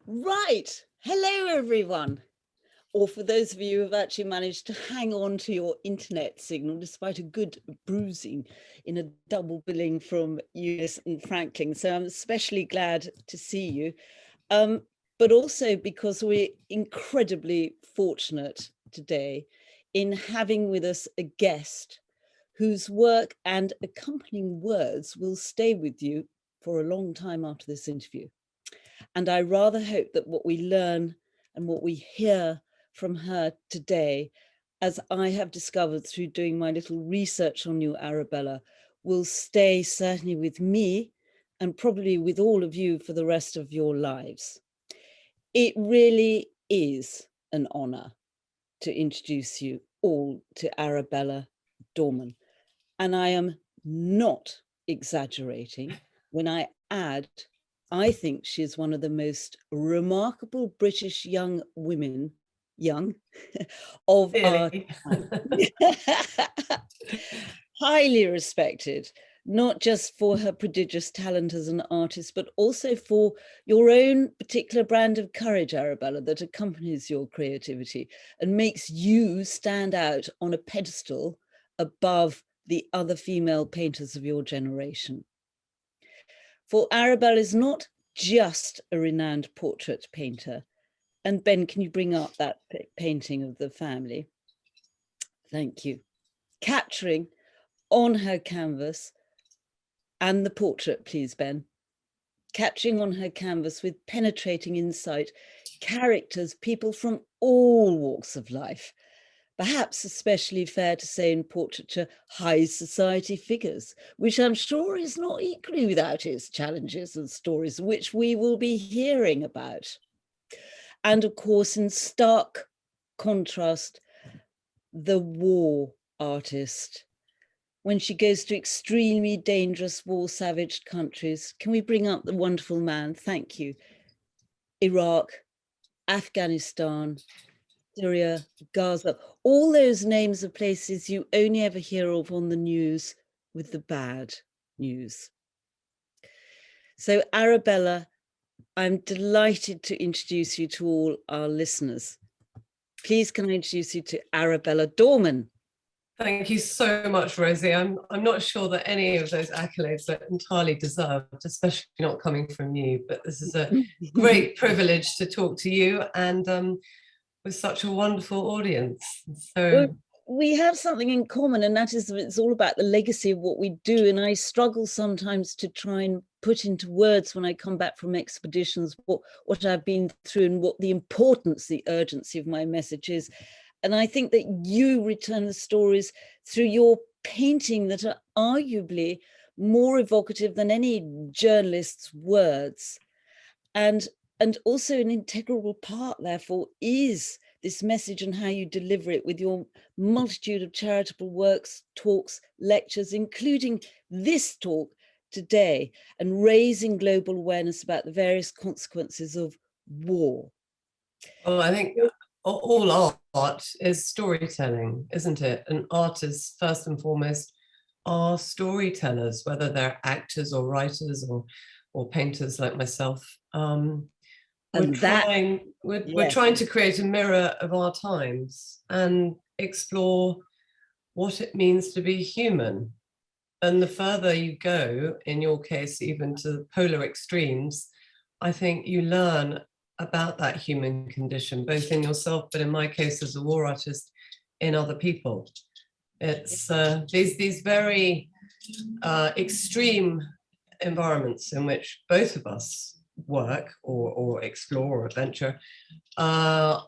Right. Hello, everyone. Or for those of you who have actually managed to hang on to your internet signal despite a good bruising in a double billing from Eunice and Franklin. So I'm especially glad to see you. But also because we're incredibly fortunate today in having with us a guest whose work and accompanying words will stay with you for a long time after this interview. And I rather hope that what we learn and what we hear from her today, as I have discovered through doing my little research on you, Arabella, will stay certainly with me and probably with all of you for the rest of your lives. It really is an honor to introduce you all to Arabella Dorman. And I am not exaggerating when I add, I think she is one of the most remarkable British young women, of our Really? time. Highly respected, not just for her prodigious talent as an artist, but also for your own particular brand of courage, Arabella, that accompanies your creativity and makes you stand out on a pedestal above the other female painters of your generation. For Arabella is not just a renowned portrait painter. And Ben, can you bring up that painting of the family? Thank you. Capturing on her canvas, and the portrait, please, Ben. Capturing on her canvas with penetrating insight, characters, people from all walks of life. Perhaps especially fair to say in portraiture, high society figures, which I'm sure is not equally without its challenges and stories, which we will be hearing about. And of course, in stark contrast, the war artist, when she goes to extremely dangerous war-savaged countries. Can we bring up the wonderful man? Thank you. Iraq, Afghanistan, Syria, Gaza, all those names of places you only ever hear of on the news with the bad news. So Arabella, I'm delighted to introduce you to all our listeners. Please can I introduce you to Arabella Dorman. Thank you so much, Rosie. I'm not sure that any of those accolades are entirely deserved, especially not coming from you, but this is a great privilege to talk to you and with such a wonderful audience. So we have something in common, and that is it's all about the legacy of what we do. And I struggle sometimes to try and put into words when I come back from expeditions what I've been through and what the importance, the urgency of my message is. And I think that you return the stories through your painting that are arguably more evocative than any journalist's words. And also an integral part, therefore, is this message and how you deliver it with your multitude of charitable works, talks, lectures, including this talk today, and raising global awareness about the various consequences of war. well, I think all art is storytelling, isn't it? And artists, first and foremost, are storytellers, whether they're actors or writers or painters like myself. We're trying to create a mirror of our times and explore what it means to be human. And the further you go, in your case, even to the polar extremes, I think you learn about that human condition, both in yourself, but in my case as a war artist, in other people. It's these very extreme environments in which both of us work or explore or adventure are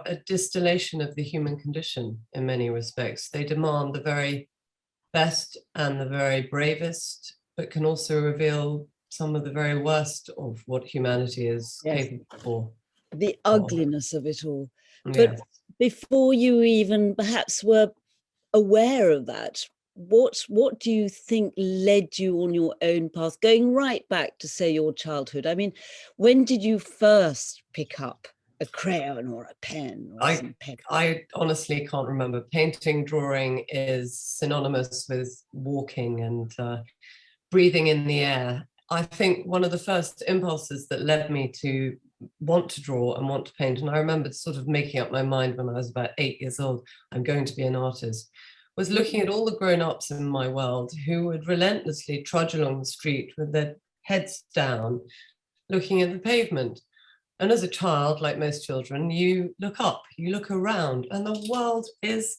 a distillation of the human condition in many respects. They demand the very best and the very bravest, but can also reveal some of the very worst of what humanity is capable of. The ugliness of it all. Yes. But before you even perhaps were aware of that, what do you think led you on your own path, going right back to, say, your childhood? I mean, when did you first pick up a crayon or a pen or some pen? I honestly can't remember. Painting, drawing is synonymous with walking and breathing in the air. I think one of the first impulses that led me to want to draw and want to paint. And I remember sort of making up my mind when I was about 8 years old, I'm going to be an artist, was looking at all the grown-ups in my world who would relentlessly trudge along the street with their heads down, looking at the pavement. And as a child, like most children, you look up, you look around, and the world is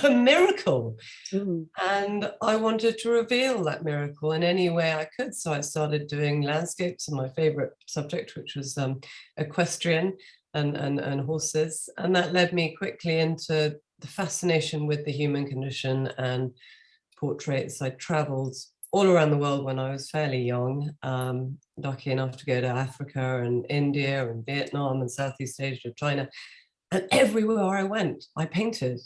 a miracle. Mm. And I wanted to reveal that miracle in any way I could. So I started doing landscapes, and my favorite subject, which was equestrian and horses. And that led me quickly into the fascination with the human condition and portraits. I traveled all around the world when I was fairly young, lucky enough to go to Africa and India and Vietnam and Southeast Asia, China. And everywhere I went, I painted.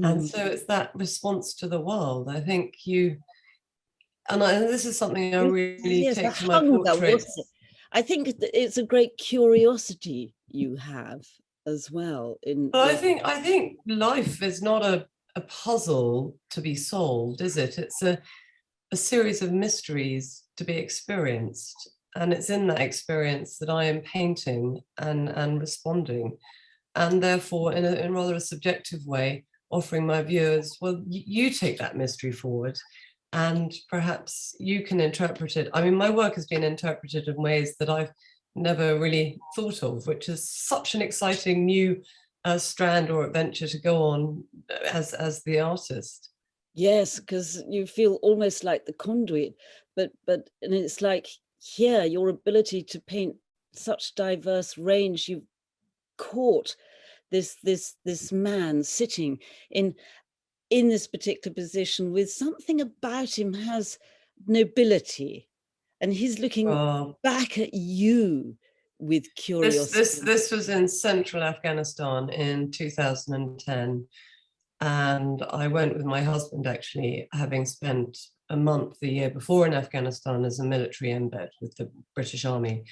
And so it's that response to the world. I think and this is something I really take to my portraits. I think it's a great curiosity you have as well. But I think life is not a puzzle to be solved, is it? It's a series of mysteries to be experienced. And it's in that experience that I am painting and responding. And therefore, in rather a subjective way, offering my viewers, well, you take that mystery forward and perhaps you can interpret it. I mean, my work has been interpreted in ways that I've never really thought of, which is such an exciting new strand or adventure to go on as the artist. Yes, because you feel almost like the conduit, but and it's like here, your ability to paint such diverse range, you've caught this man sitting in this particular position with something about him has nobility, and he's looking back at you with curiosity. This was in central Afghanistan in 2010, and I went with my husband, actually, having spent a month the year before in Afghanistan as a military embed with the British Army.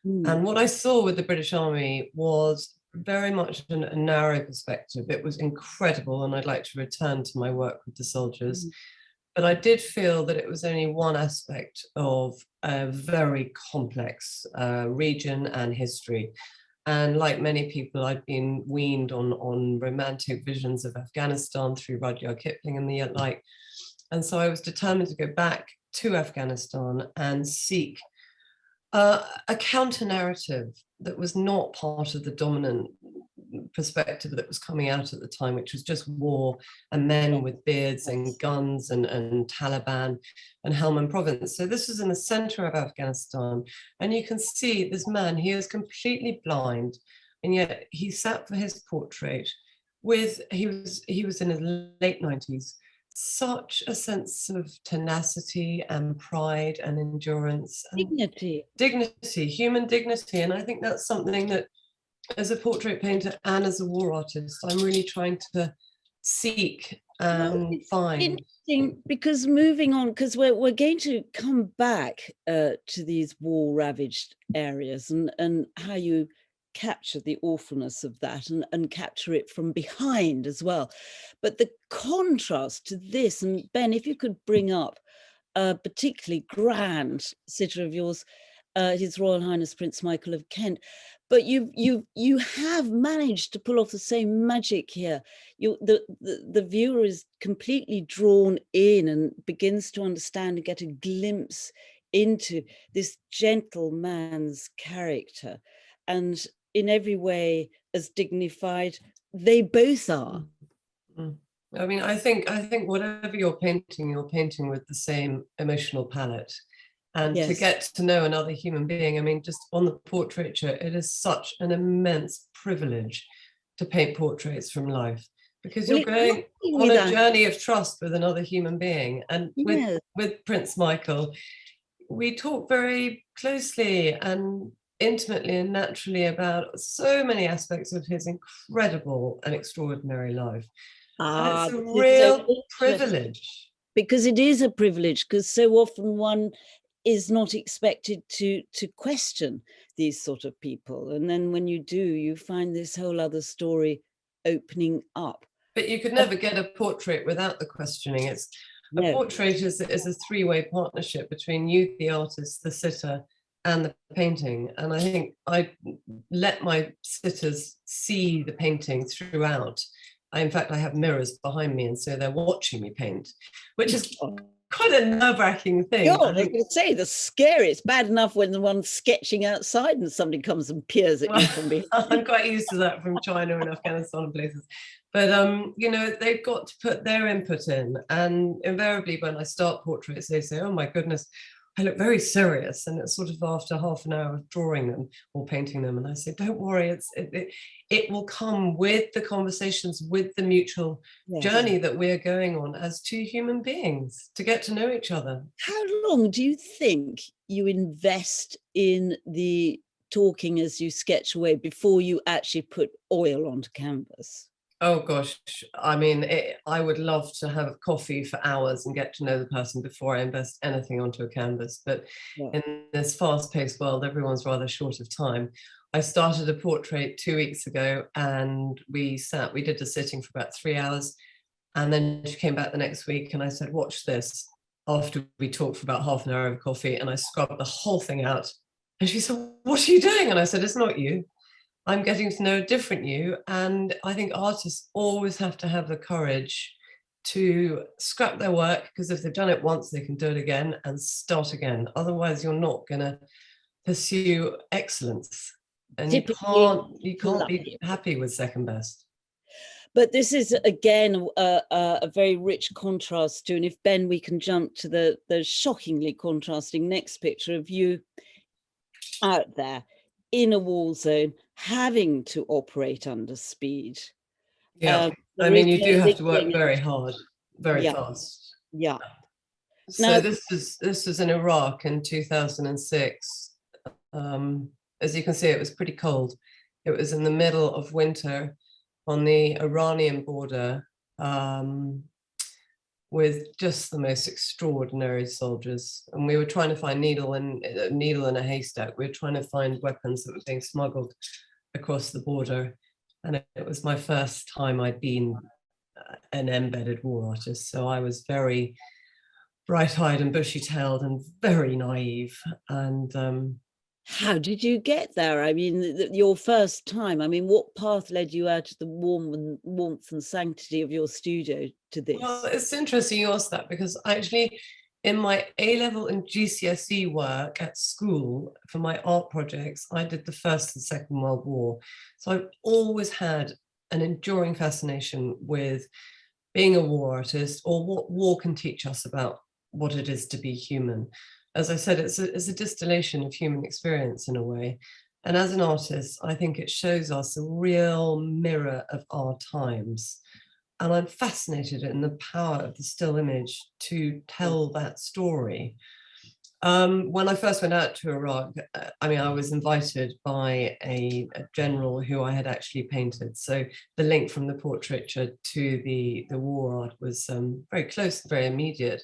And what I saw with the British Army was very much a narrow perspective. It was incredible, and I'd like to return to my work with the soldiers. But I did feel that it was only one aspect of a very complex region and history. And like many people, I'd been weaned on romantic visions of Afghanistan through Rudyard Kipling and the like. And so I was determined to go back to Afghanistan and seek a counter-narrative that was not part of the dominant perspective that was coming out at the time, which was just war and men with beards and guns and Taliban and Helmand province. So this was in the center of Afghanistan, and you can see this man, he is completely blind, and yet he sat for his portrait with, he was in his late 90s, such a sense of tenacity and pride and endurance and dignity, human dignity. And I think that's something that, as a portrait painter and as a war artist, I'm really trying to seek and find. Interesting, because moving on, because we're going to come back to these war-ravaged areas and how you capture the awfulness of that and capture it from behind as well. But the contrast to this, and Ben, if you could bring up a particularly grand sitter of yours, His Royal Highness Prince Michael of Kent, but you have managed to pull off the same magic here. The viewer is completely drawn in and begins to understand and get a glimpse into this gentleman's character, and in every way as dignified they both are. I mean, I think whatever you're painting with the same emotional palette. And to get to know another human being, I mean, just on the portraiture, it is such an immense privilege to paint portraits from life, because you're going on a journey of trust with another human being. And with Prince Michael, we talk very closely and intimately and naturally about so many aspects of his incredible and extraordinary life. It's a real privilege. Because it is a privilege, because so often one is not expected to question these sort of people. And then when you do, you find this whole other story opening up. But you could never get a portrait without the questioning. A portrait is a three-way partnership between you, the artist, the sitter, and the painting. And I think I let my sitters see the painting throughout. In fact, I have mirrors behind me, and so they're watching me paint, which is quite a nerve-wracking thing. God, I was going to say, the scary. It's bad enough when the one's sketching outside and somebody comes and peers at you from behind. I'm quite used to that from China and Afghanistan and places. But you know, they've got to put their input in. And invariably when I start portraits, they say, oh my goodness, I look very serious. And it's sort of after half an hour of drawing them or painting them. And I say, don't worry, it will come with the conversations, with the mutual journey that we're going on as two human beings to get to know each other. How long do you think you invest in the talking as you sketch away before you actually put oil onto canvas? Oh gosh, I mean, I would love to have coffee for hours and get to know the person before I invest anything onto a canvas. But in this fast-paced world, everyone's rather short of time. I started a portrait 2 weeks ago, and we did a sitting for about 3 hours. And then she came back the next week and I said, watch this. After we talked for about half an hour over coffee, and I scrubbed the whole thing out. And she said, what are you doing? And I said, it's not you. I'm getting to know a different you. And I think artists always have to have the courage to scrap their work, because if they've done it once, they can do it again and start again. Otherwise, you're not going to pursue excellence. And you can't be happy with second best. But this is, again, a very rich contrast to, and if Ben, we can jump to the shockingly contrasting next picture of you out there in a war zone, having to operate under speed. Yeah, I mean, you do have to work very hard, very fast. Yeah. So now, this was in Iraq in 2006. As you can see, it was pretty cold. It was in the middle of winter on the Iranian border, with just the most extraordinary soldiers. And we were trying to find needle in a haystack. We were trying to find weapons that were being smuggled across the border. And it was my first time I'd been an embedded war artist. So I was very bright-eyed and bushy-tailed and very naive. And how did you get there? I mean, your first time, I mean, what path led you out of the warmth and sanctity of your studio to this? Well, it's interesting you ask that, because actually in my A-level and GCSE work at school for my art projects, I did the First and Second World War. So I've always had an enduring fascination with being a war artist, or what war can teach us about what it is to be human. As I said, it's a distillation of human experience in a way. And as an artist, I think it shows us a real mirror of our times. And I'm fascinated in the power of the still image to tell that story. When I first went out to Iraq, I mean, I was invited by a general who I had actually painted. So the link from the portraiture to the war art was very close, very immediate.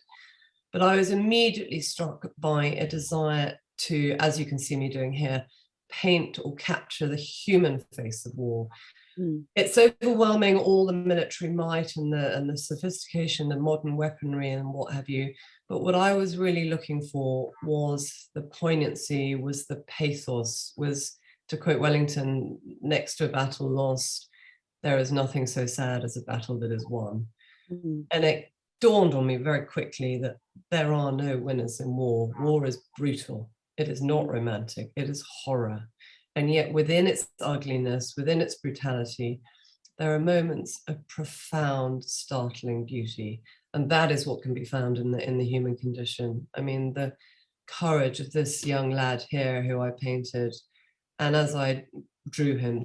But I was immediately struck by a desire to, as you can see me doing here, paint or capture the human face of war. It's overwhelming, all the military might and the sophistication, the modern weaponry and what have you. But what I was really looking for was the poignancy, was the pathos, was, to quote Wellington, next to a battle lost, there is nothing so sad as a battle that is won. And it dawned on me very quickly that there are no winners in war. War is brutal. It is not romantic. It is horror. And yet within its ugliness, within its brutality, there are moments of profound, startling beauty. And that is what can be found in the human condition. I mean, the courage of this young lad here who I painted, and as I drew him,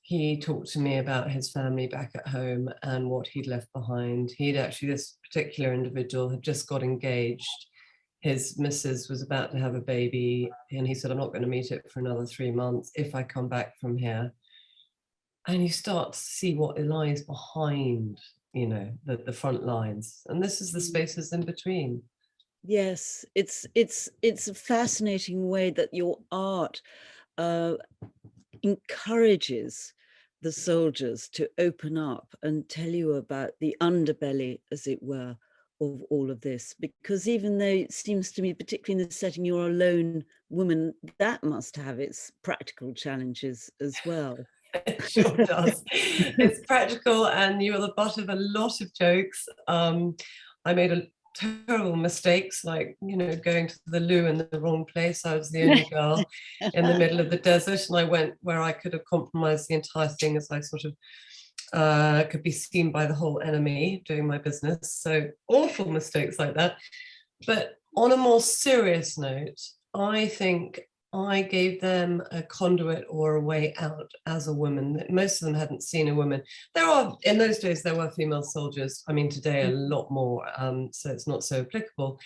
he talked to me about his family back at home and what he'd left behind. This particular individual had just got engaged. His missus was about to have a baby, and he said, I'm not going to meet it for another 3 months if I come back from here. And you start to see what lies behind, you know, the front lines. And this is the spaces in between. Yes, it's a fascinating way that your art encourages the soldiers to open up and tell you about the underbelly, as it were, of all of this? Because even though it seems to me, particularly in the setting you're a lone woman, that must have its practical challenges as well. It sure does. It's practical, and you are the butt of a lot of jokes. I made a terrible mistakes, like, you know, going to the loo in the wrong place. I was the only girl in the middle of the desert, and I went where I could have compromised the entire thing, as I sort of could be seen by the whole enemy doing my business. So awful mistakes like that. But on a more serious note, I think I gave them a conduit or a way out as a woman. Most of them hadn't seen a woman. There are, in those days, there were female soldiers. I mean, today a lot more, so it's not so applicable.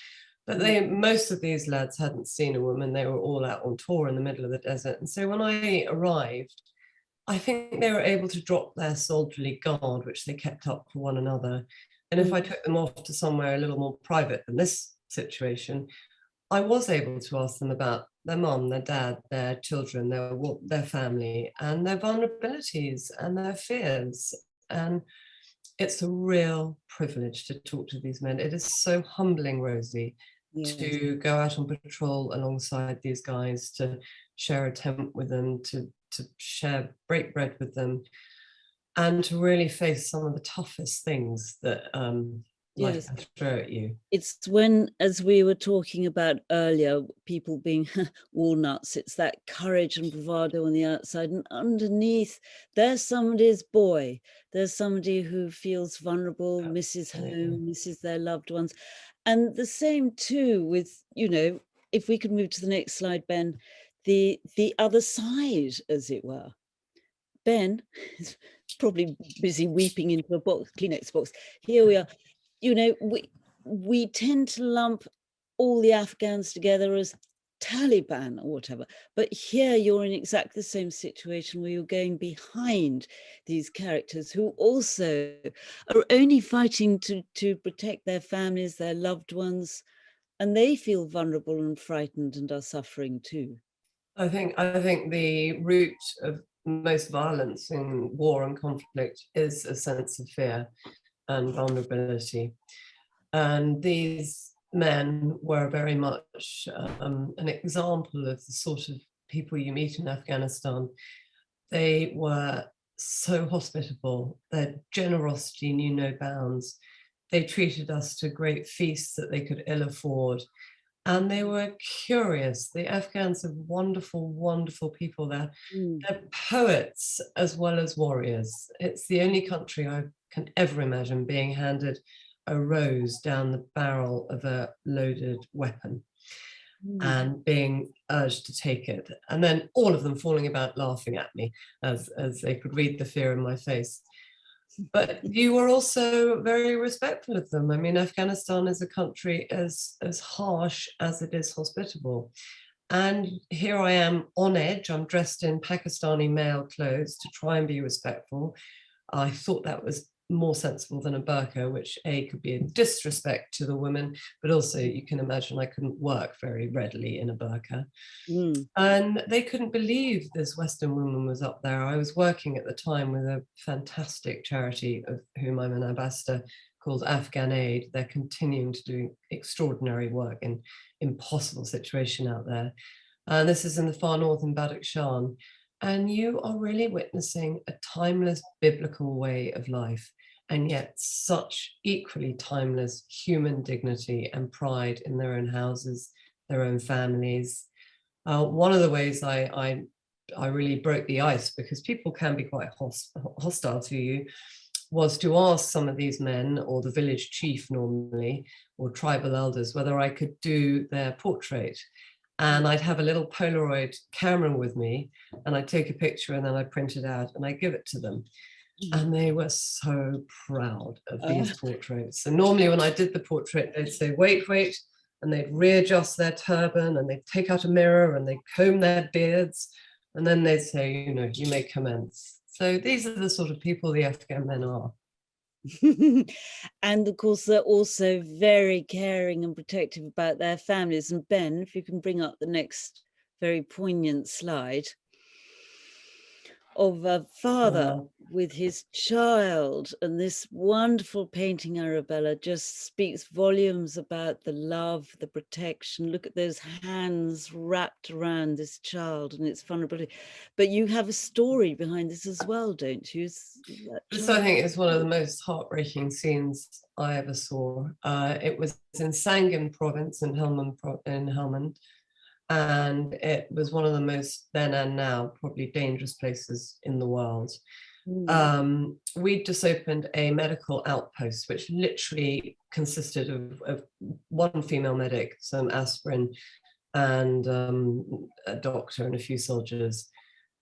But most of these lads hadn't seen a woman. They were all out on tour in the middle of the desert. And so when I arrived, I think they were able to drop their soldierly guard, which they kept up for one another. And if I took them off to somewhere a little more private than this situation, I was able to ask them about their mom, their dad, their children, their family, and their vulnerabilities and their fears. And it's a real privilege to talk to these men. It is so humbling, Rosie, to go out on patrol alongside these guys, to share a tent with them, to break bread with them, and to really face some of the toughest things that life can throw at you. It's when, as we were talking about earlier, people being walnuts, it's that courage and bravado on the outside, and underneath there's somebody's boy. There's somebody who feels vulnerable, misses home, misses their loved ones. And the same too with, you know, if we could move to the next slide, Ben, the other side, as it were. Ben is probably busy weeping into a box, Kleenex box. Here we are. You know, we tend to lump all the Afghans together as Taliban or whatever, but here you're in exactly the same situation where you're going behind these characters who also are only fighting to protect their families, their loved ones, and they feel vulnerable and frightened and are suffering too. I think the root of most violence in war and conflict is a sense of fear and vulnerability. And these men were very much an example of the sort of people you meet in Afghanistan. They were so hospitable, their generosity knew no bounds. They treated us to great feasts that they could ill afford. And they were curious. The Afghans are wonderful, wonderful people. They're poets as well as warriors. It's the only country I can ever imagine being handed a rose down the barrel of a loaded weapon and being urged to take it. And then all of them falling about laughing at me as they could read the fear in my face. But you were also very respectful of them. I mean, Afghanistan is a country as harsh as it is hospitable. And here I am on edge. I'm dressed in Pakistani male clothes to try and be respectful. I thought that was more sensible than a burqa, which could be a disrespect to the women, but also you can imagine I couldn't work very readily in a burqa. And they couldn't believe this Western woman was up there. I was working at the time with a fantastic charity of whom I'm an ambassador called Afghan Aid. They're continuing to do extraordinary work in impossible situation out there. And this is in the far north in Badakhshan. And you are really witnessing a timeless biblical way of life, and yet such equally timeless human dignity and pride in their own houses, their own families. One of the ways I really broke the ice, because people can be quite hostile to you, was to ask some of these men, or the village chief normally, or tribal elders, whether I could do their portrait. And I'd have a little Polaroid camera with me, and I'd take a picture and then I'd print it out and I'd give it to them. And they were so proud of these portraits. And normally when I did the portrait, they'd say, wait, and they'd readjust their turban and they'd take out a mirror and they'd comb their beards. And then they'd say, you know, you may commence. So these are the sort of people the Afghan men are. And of course, they're also very caring and protective about their families. And Ben, if you can bring up the next very poignant slide. of a father Wow. with his child. And this wonderful painting, Arabella, just speaks volumes about the love, the protection. Look at those hands wrapped around this child and its vulnerability. But you have a story behind this as well, don't you? This, I think, is one of the most heartbreaking scenes I ever saw. It was in Sangin province in Helmand, and it was one of the most, then and now, probably dangerous places in the world. We just opened a medical outpost, which literally consisted of one female medic, some aspirin, and a doctor and a few soldiers.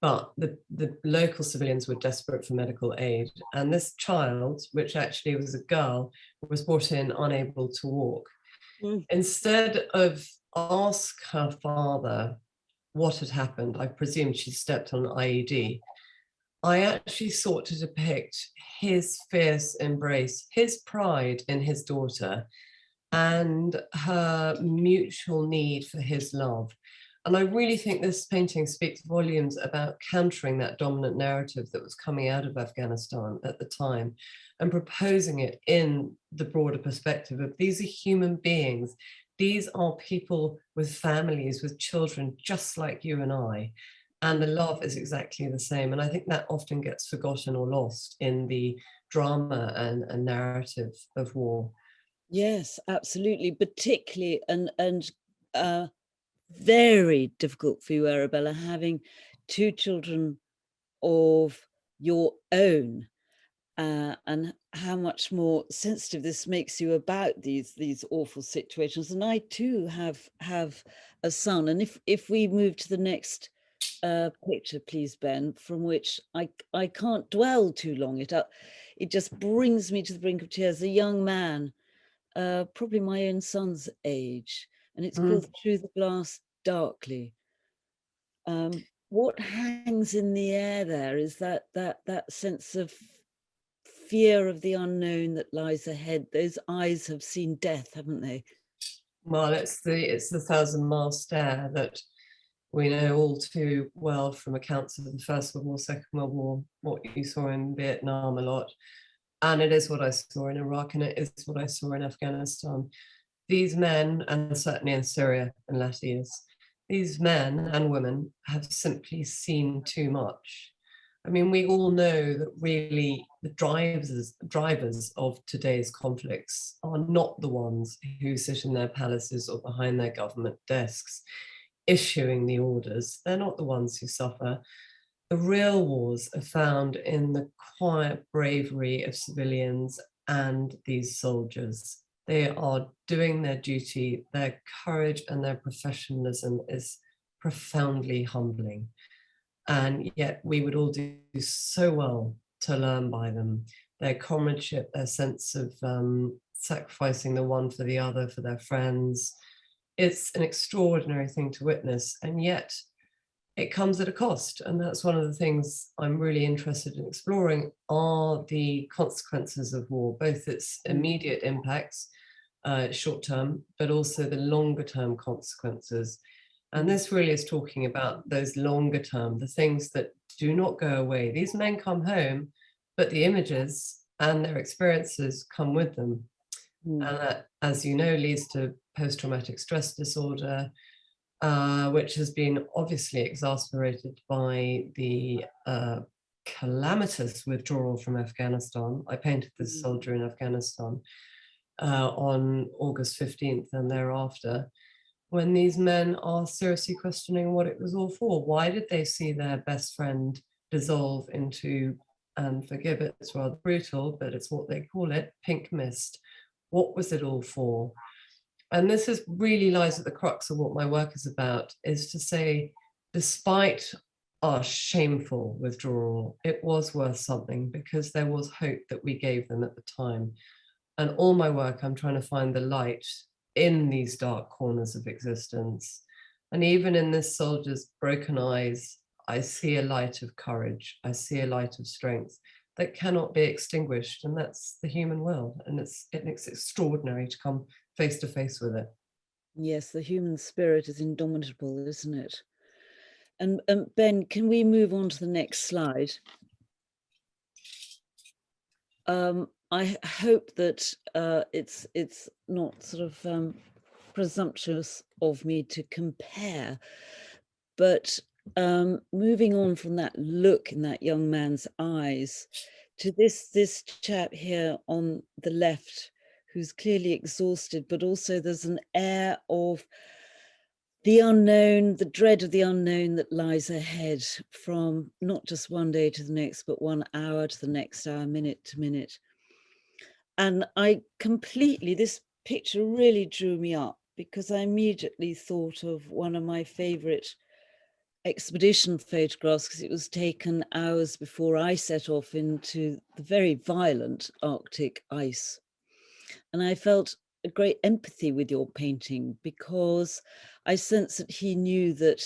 But the local civilians were desperate for medical aid. And this child, which actually was a girl, was brought in unable to walk. Instead of ask her father what had happened, I presume she stepped on an IED, I actually sought to depict his fierce embrace, his pride in his daughter, and her mutual need for his love. And I really think this painting speaks volumes about countering that dominant narrative that was coming out of Afghanistan at the time and proposing it in the broader perspective of these are human beings. These are people with families, with children, just like you and I. And the love is exactly the same. And I think that often gets forgotten or lost in the drama and narrative of war. Yes, absolutely. Particularly and very difficult for you, Arabella, having two children of your own, and how much more sensitive this makes you about these awful situations. And I too have a son. And if we move to the next picture, please, Ben, from which I can't dwell too long. It just brings me to the brink of tears. A young man, probably my own son's age, and it's called Through the Glass Darkly. What hangs in the air there is that sense of fear of the unknown that lies ahead. Those eyes have seen death, haven't they? Well, it's the thousand-mile stare that we know all too well from accounts of the First World War, Second World War, what you saw in Vietnam a lot. And it is what I saw in Iraq, and it is what I saw in Afghanistan. These men, and certainly in Syria in latter years, these men and women have simply seen too much. I mean, we all know that really the drivers of today's conflicts are not the ones who sit in their palaces or behind their government desks issuing the orders. They're not the ones who suffer. The real wars are found in the quiet bravery of civilians and these soldiers. They are doing their duty. Their courage and their professionalism is profoundly humbling. And yet we would all do so well to learn by them. Their comradeship, their sense of sacrificing the one for the other, for their friends. It's an extraordinary thing to witness. And yet it comes at a cost. And that's one of the things I'm really interested in exploring are the consequences of war, both its immediate impacts, short term, but also the longer term consequences. And this really is talking about those longer term, the things that do not go away. These men come home, but the images and their experiences come with them. And that, as you know, leads to post-traumatic stress disorder, which has been obviously exacerbated by the calamitous withdrawal from Afghanistan. I painted this soldier in Afghanistan on August 15th and thereafter, when these men are seriously questioning what it was all for. Why did they see their best friend dissolve into, and forgive it, it's rather brutal, but it's what they call it, pink mist? What was it all for? And this is really lies at the crux of what my work is about, is to say, despite our shameful withdrawal, it was worth something because there was hope that we gave them at the time. And all my work, I'm trying to find the light in these dark corners of existence. And even in this soldier's broken eyes, I see a light of courage. I see a light of strength that cannot be extinguished. And that's the human will. And it's extraordinary to come face to face with it. Yes, the human spirit is indomitable, isn't it? And Ben, can we move on to the next slide? I hope that it's not sort of presumptuous of me to compare, but moving on from that look in that young man's eyes to this chap here on the left, who's clearly exhausted, but also there's an air of the unknown, the dread of the unknown that lies ahead from not just one day to the next, but 1 hour to the next hour, minute to minute. And this picture really drew me up because I immediately thought of one of my favorite expedition photographs, because it was taken hours before I set off into the very violent Arctic ice. And I felt a great empathy with your painting, because I sense that he knew that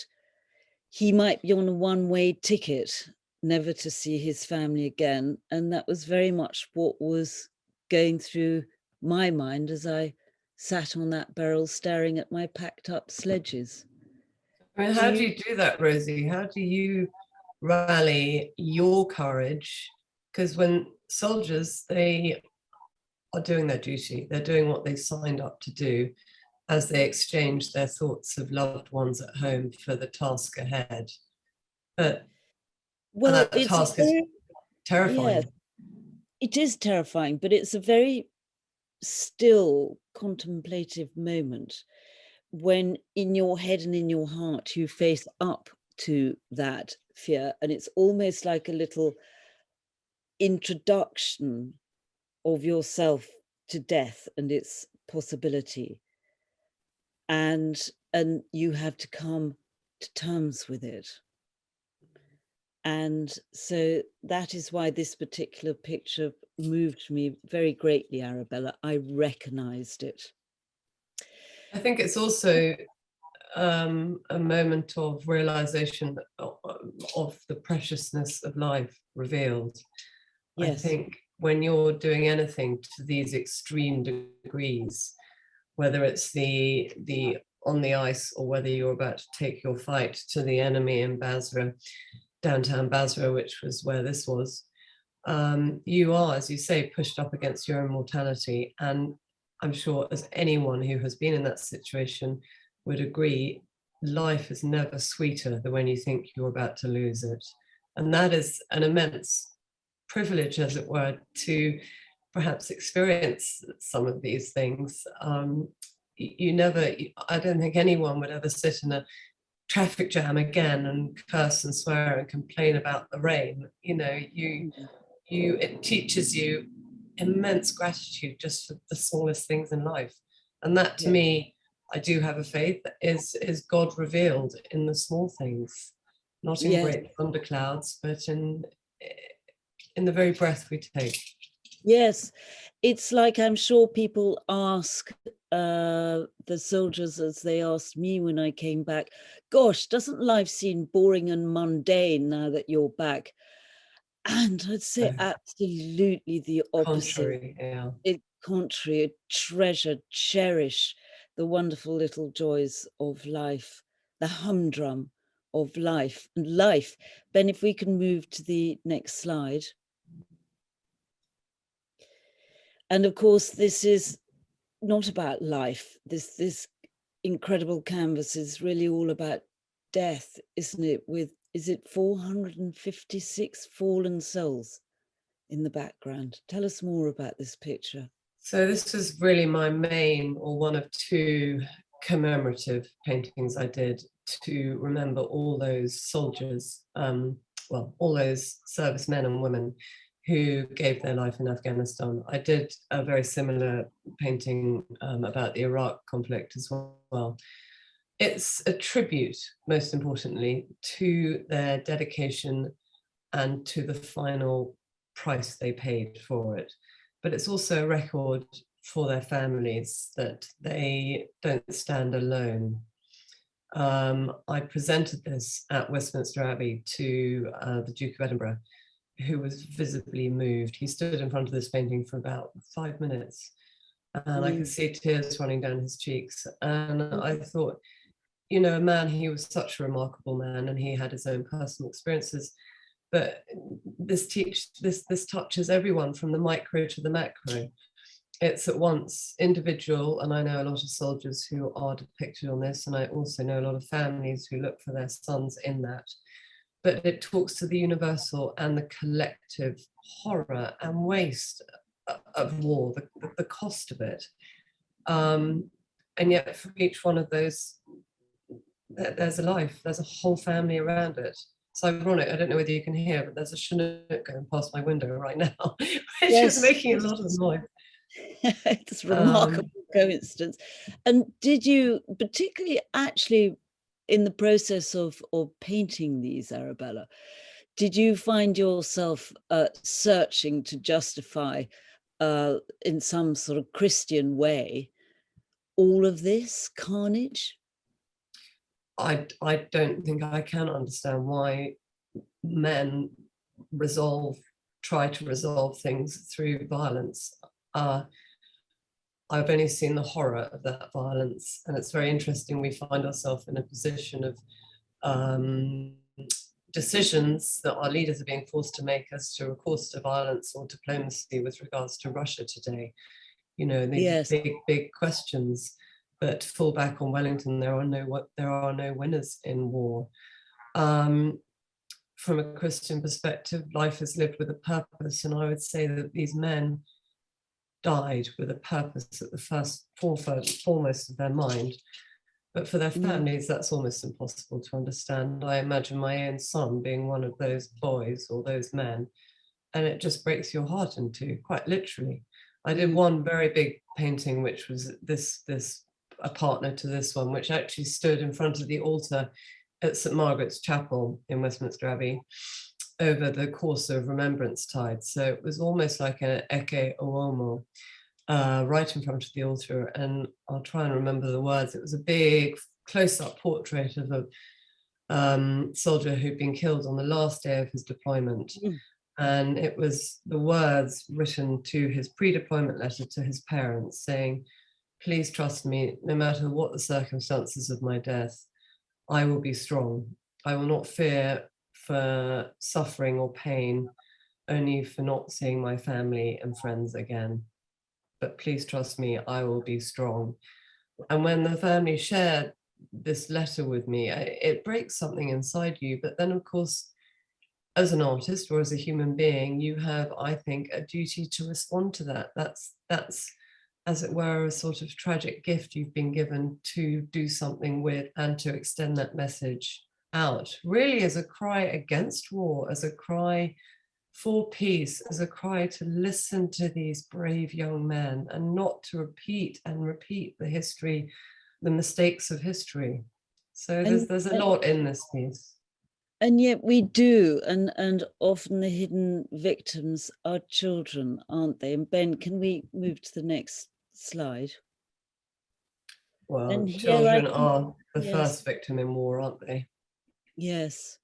he might be on a one-way ticket, never to see his family again. And that was very much what was going through my mind as I sat on that barrel staring at my packed up sledges. I mean, how do you do that, Rosie? How do you rally your courage? Because when soldiers, they are doing their duty, they're doing what they signed up to do as they exchange their thoughts of loved ones at home for the task ahead. But well, that task is terrifying. Yes, it is terrifying, but it's a very still contemplative moment when in your head and in your heart you face up to that fear, and it's almost like a little introduction of yourself to death and its possibility, and you have to come to terms with it. And so that is why this particular picture moved me very greatly, Arabella. I recognized it. I think it's also a moment of realization of the preciousness of life revealed. Yes. I think when you're doing anything to these extreme degrees, whether it's the on the ice or whether you're about to take your fight to the enemy in Basra, downtown Basra, which was where this was, you are, as you say, pushed up against your own mortality. And I'm sure, as anyone who has been in that situation would agree, life is never sweeter than when you think you're about to lose it. And that is an immense privilege, as it were, to perhaps experience some of these things. I don't think anyone would ever sit in a traffic jam again and curse and swear and complain about the rain. It teaches you immense gratitude just for the smallest things in life. And that, to me, I do have a faith, is God revealed in the small things, not in great thunderclouds, but in the very breath we take. Yes, it's like, I'm sure people ask the soldiers, as they asked me when I came back, gosh, doesn't life seem boring and mundane now that you're back? And I'd say absolutely the opposite. Contrary, yeah. It's contrary, treasure, cherish the wonderful little joys of life, the humdrum of life and life. Ben, if we can move to the next slide. And of course, this is not about life. This incredible canvas is really all about death, isn't it? Is it 456 fallen souls in the background? Tell us more about this picture. So this is really my main, or one of two, commemorative paintings I did to remember all those soldiers, all those servicemen and women who gave their life in Afghanistan. I did a very similar painting about the Iraq conflict as well. It's a tribute, most importantly, to their dedication and to the final price they paid for it. But it's also a record for their families that they don't stand alone. I presented this at Westminster Abbey to the Duke of Edinburgh, who was visibly moved. He stood in front of this painting for about 5 minutes, and I could see tears running down his cheeks. And I thought, you know, a man, he was such a remarkable man, and he had his own personal experiences. But this touches everyone from the micro to the macro. It's at once individual, and I know a lot of soldiers who are depicted on this, and I also know a lot of families who look for their sons in that. But it talks to the universal and the collective horror and waste of war, the cost of it. And yet for each one of those, there's a life, there's a whole family around it. It's ironic, I don't know whether you can hear, but there's a Chinook going past my window right now, which is making a lot of noise. It's a remarkable coincidence. And did you, particularly actually in the process of painting these, Arabella, did you find yourself searching to justify in some sort of Christian way all of this carnage? I don't think I can understand why men try to resolve things through violence. I've only seen the horror of that violence, and it's very interesting. We find ourselves in a position of decisions that our leaders are being forced to make as to recourse to violence or diplomacy with regards to Russia today. You know, these big questions. But to fall back on Wellington, there are no winners in war. From a Christian perspective, life is lived with a purpose, and I would say that these men died with a purpose at the foremost of their mind. But for their families, that's almost impossible to understand. I imagine my own son being one of those boys or those men, and it just breaks your heart in two, quite literally. I did one very big painting, which was a partner to this one, which actually stood in front of the altar at St. Margaret's Chapel in Westminster Abbey over the course of Remembrance Tide. So it was almost like an Ecce Uomo, right in front of the altar. And I'll try and remember the words. It was a big close-up portrait of a soldier who'd been killed on the last day of his deployment. And it was the words written to his pre-deployment letter to his parents saying, "Please trust me, no matter what the circumstances of my death, I will be strong. I will not fear for suffering or pain, only for not seeing my family and friends again. But please trust me, I will be strong." And when the family shared this letter with me, it breaks something inside you. But then, of course, as an artist or as a human being, you have, I think, a duty to respond to that. That's as it were, a sort of tragic gift you've been given to do something with and to extend that message out, really as a cry against war, as a cry for peace, as a cry to listen to these brave young men and not to repeat the history, the mistakes of history. So there's a lot in this piece. And yet we do, and often the hidden victims are children, aren't they? And Ben, can we move to the next slide? Well, children are the first victim in war, aren't they? Yes.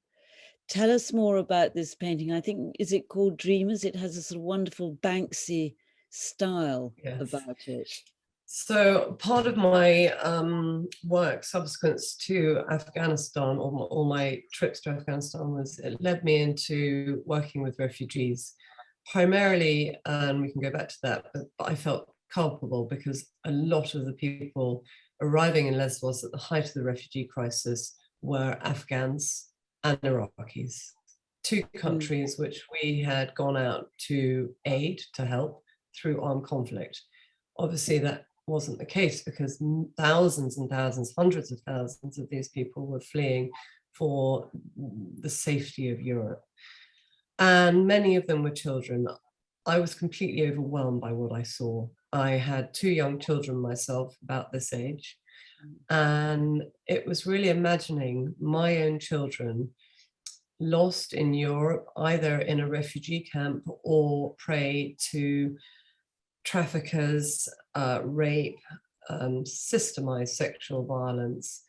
Tell us more about this painting. I think, is it called Dreamers? It has a sort of wonderful Banksy style about it. So part of my work subsequent to Afghanistan, or all my trips to Afghanistan, it led me into working with refugees. Primarily, and we can go back to that, but I felt culpable because a lot of the people arriving in Lesbos at the height of the refugee crisis were Afghans and Iraqis, two countries which we had gone out to aid, to help through armed conflict. Obviously, that wasn't the case because thousands and thousands, hundreds of thousands of these people were fleeing for the safety of Europe. And many of them were children. I was completely overwhelmed by what I saw. I had two young children myself, about this age, and it was really imagining my own children lost in Europe, either in a refugee camp or prey to traffickers, rape, systemized sexual violence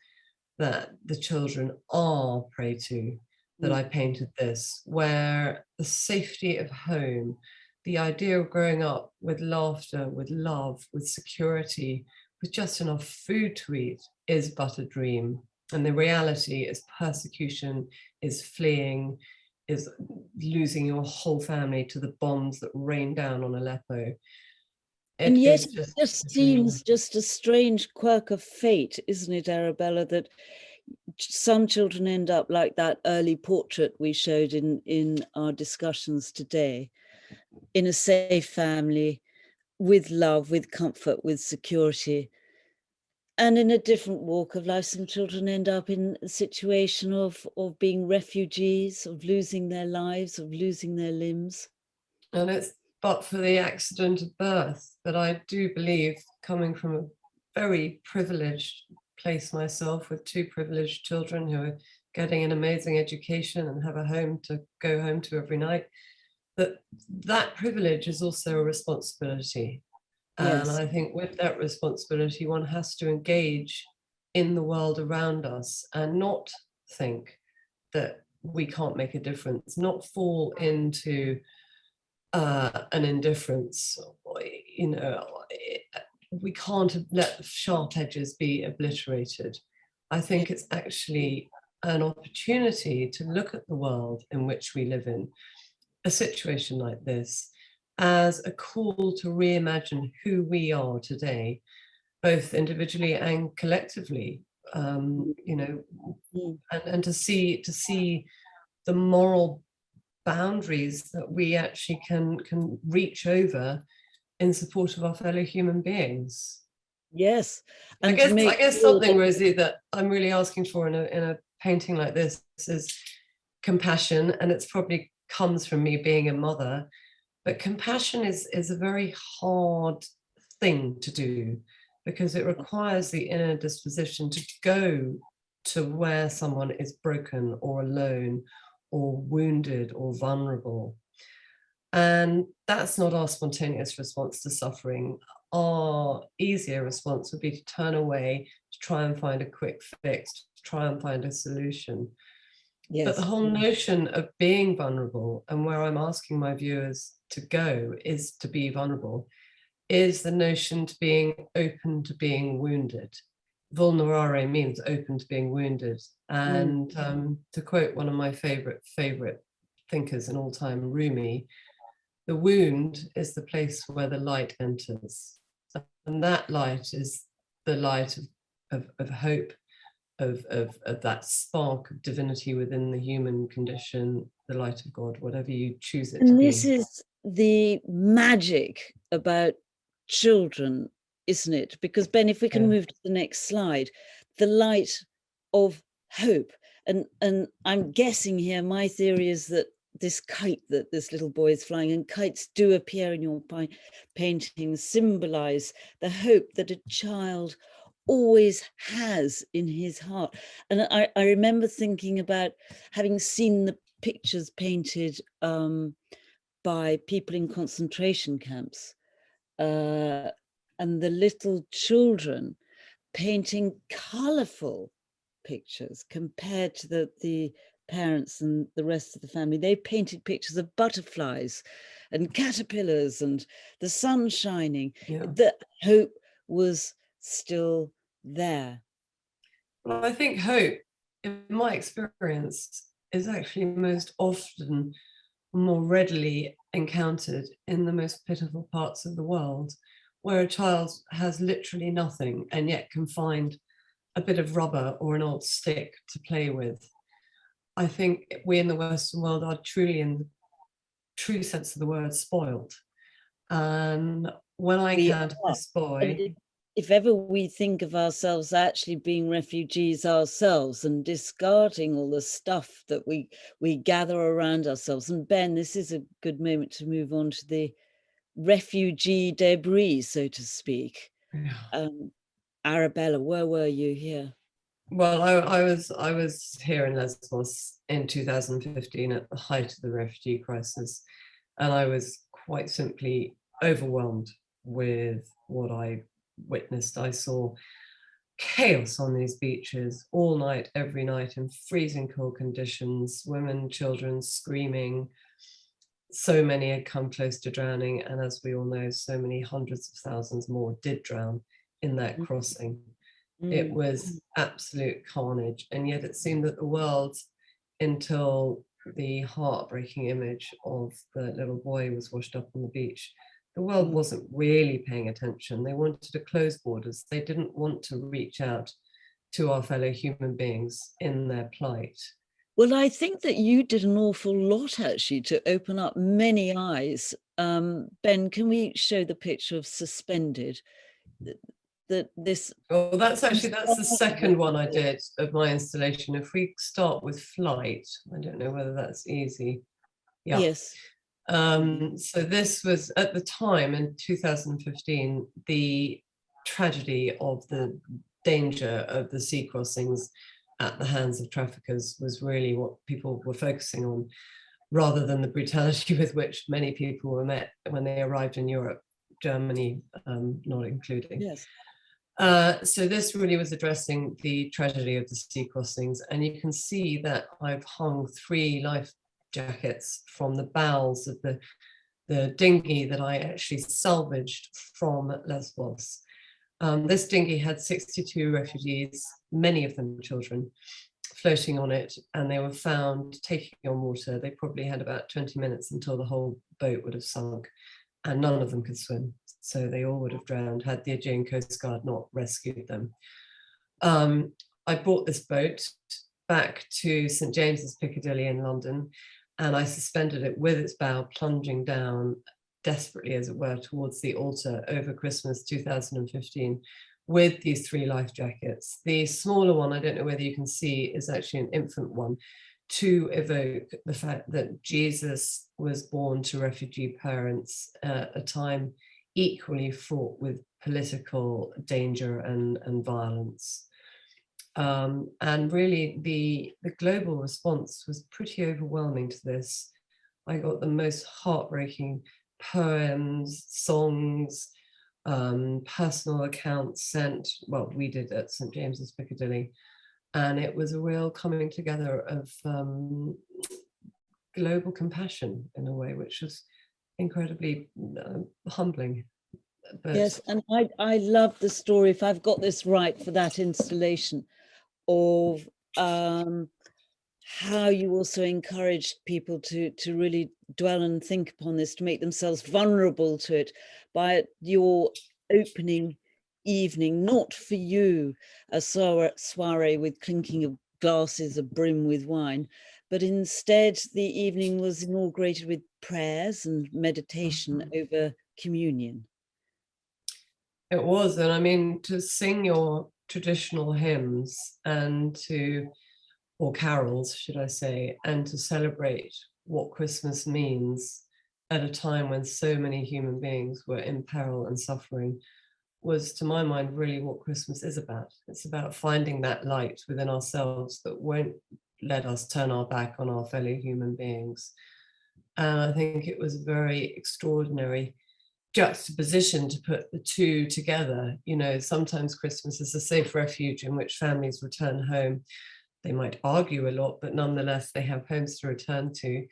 that the children are prey to, that I painted this, where the safety of home, the idea of growing up with laughter, with love, with security, with just enough food to eat is but a dream. And the reality is persecution, is fleeing, is losing your whole family to the bombs that rain down on Aleppo. And It yet is it just just dream. seems just a strange quirk of fate, isn't it, Arabella, that some children end up like that early portrait we showed in our discussions today, in a safe family, with love, with comfort, with security. And in a different walk of life, some children end up in a situation of being refugees, of losing their lives, of losing their limbs. And it's but for the accident of birth. But I do believe, coming from a very privileged place myself, with two privileged children who are getting an amazing education and have a home to go home to every night, that that privilege is also a responsibility. And Yes, I think with that responsibility, one has to engage in the world around us and not think that we can't make a difference, not fall into an indifference. You know, we can't let the sharp edges be obliterated. I think it's actually an opportunity to look at the world in which we live in, a situation like this, as a call to reimagine who we are today, both individually and collectively. You know, mm, and to see the moral boundaries that we actually can reach over in support of our fellow human beings. yes, I and to guess I make guess sure something, that, Rosie, that I'm really asking for in a painting like this is compassion, and it's probably comes from me being a mother. But compassion is a very hard thing to do, because it requires the inner disposition to go to where someone is broken or alone or wounded or vulnerable. And that's not our spontaneous response to suffering. Our easier response would be to turn away, to try and find a quick fix, to try and find a solution. But the yes, whole notion of being vulnerable, and where I'm asking my viewers to go is to be vulnerable, is the notion to being open to being wounded. Vulnerare means open to being wounded. mm, And to quote one of my favorite thinkers in all time, Rumi, the wound is the place where the light enters. And that light is the light of hope, of that spark of divinity within the human condition, the light of God, whatever you choose it to and this be. is the magic about children, isn't it? Because Ben, if we can Yeah. move to the next slide, the light of hope. And I'm guessing here, my theory is that this kite that this little boy is flying, and kites do appear in your paintings, symbolize the hope that a child always has in his heart. And I remember thinking about having seen the pictures painted by people in concentration camps, uh, and the little children painting colorful pictures compared to the parents and the rest of the family. They painted pictures of butterflies and caterpillars and the sun shining. Yeah. The hope was still there. Well, I think hope, in my experience, is actually most often more readily encountered in the most pitiful parts of the world, where a child has literally nothing and yet can find a bit of rubber or an old stick to play with. I think we in the Western world are truly, in the true sense of the word, spoiled. And when I We encountered are. this And boy, if ever we think of ourselves actually being refugees ourselves and discarding all the stuff that we gather around ourselves, and Ben, this is a good moment to move on to the refugee debris, so to speak. Arabella, where were you here? well, I was here in Lesbos in 2015 at the height of the refugee crisis, and I was quite simply overwhelmed with what I witnessed. I saw chaos on these beaches all night, every night, in freezing cold conditions, women, children screaming. So many had come close to drowning, and as we all know, so many hundreds of thousands more did drown in that crossing. It was absolute carnage. And yet it seemed that the world, until the heartbreaking image of the little boy was washed up on the beach, the world wasn't really paying attention. They wanted to close borders. They didn't want to reach out to our fellow human beings in their plight. Well, I think that you did an awful lot actually to open up many eyes. Ben, can we show the picture of Suspended? That this. Well, that's the second one I did of my installation. If we start with Flight, I don't know whether that's easy. Yeah. Yes. So this was at the time in 2015, the tragedy of the danger of the sea crossings at the hands of traffickers was really what people were focusing on, rather than the brutality with which many people were met when they arrived in Europe, Germany not including. Yes. So this really was addressing the tragedy of the sea crossings, and you can see that I've hung 3 life jackets from the bowels of the dinghy that I actually salvaged from Lesbos. This dinghy had 62 refugees, many of them children, floating on it, and they were found taking on water. They probably had about 20 minutes until the whole boat would have sunk, and none of them could swim. So they all would have drowned had the Aegean Coast Guard not rescued them. I brought this boat back to St. James's Piccadilly in London, and I suspended it with its bow plunging down desperately, as it were, towards the altar over Christmas 2015 with these 3 life jackets. The smaller one, I don't know whether you can see, is actually an infant one, to evoke the fact that Jesus was born to refugee parents at a time equally fraught with political danger and violence. And really the global response was pretty overwhelming to this. I got the most heartbreaking poems, songs, personal accounts sent. Well, we did at St. James's Piccadilly, and it was a real coming together of global compassion in a way, which was incredibly humbling. But yes, and I love the story, if I've got this right, for that installation of how you also encouraged people to really dwell and think upon this, to make themselves vulnerable to it by your opening evening, not for you a soiree with clinking of glasses abrim with wine, but instead the evening was inaugurated with prayers and meditation over communion. It was, and I mean, to sing your traditional hymns and or carols, should I say, and to celebrate what Christmas means at a time when so many human beings were in peril and suffering was, to my mind, really what Christmas is about. It's about finding that light within ourselves that won't let us turn our back on our fellow human beings. And I think it was a very extraordinary juxtaposition to put the two together. You know, sometimes Christmas is a safe refuge in which families return home. They might argue a lot, but nonetheless, they have homes to return to.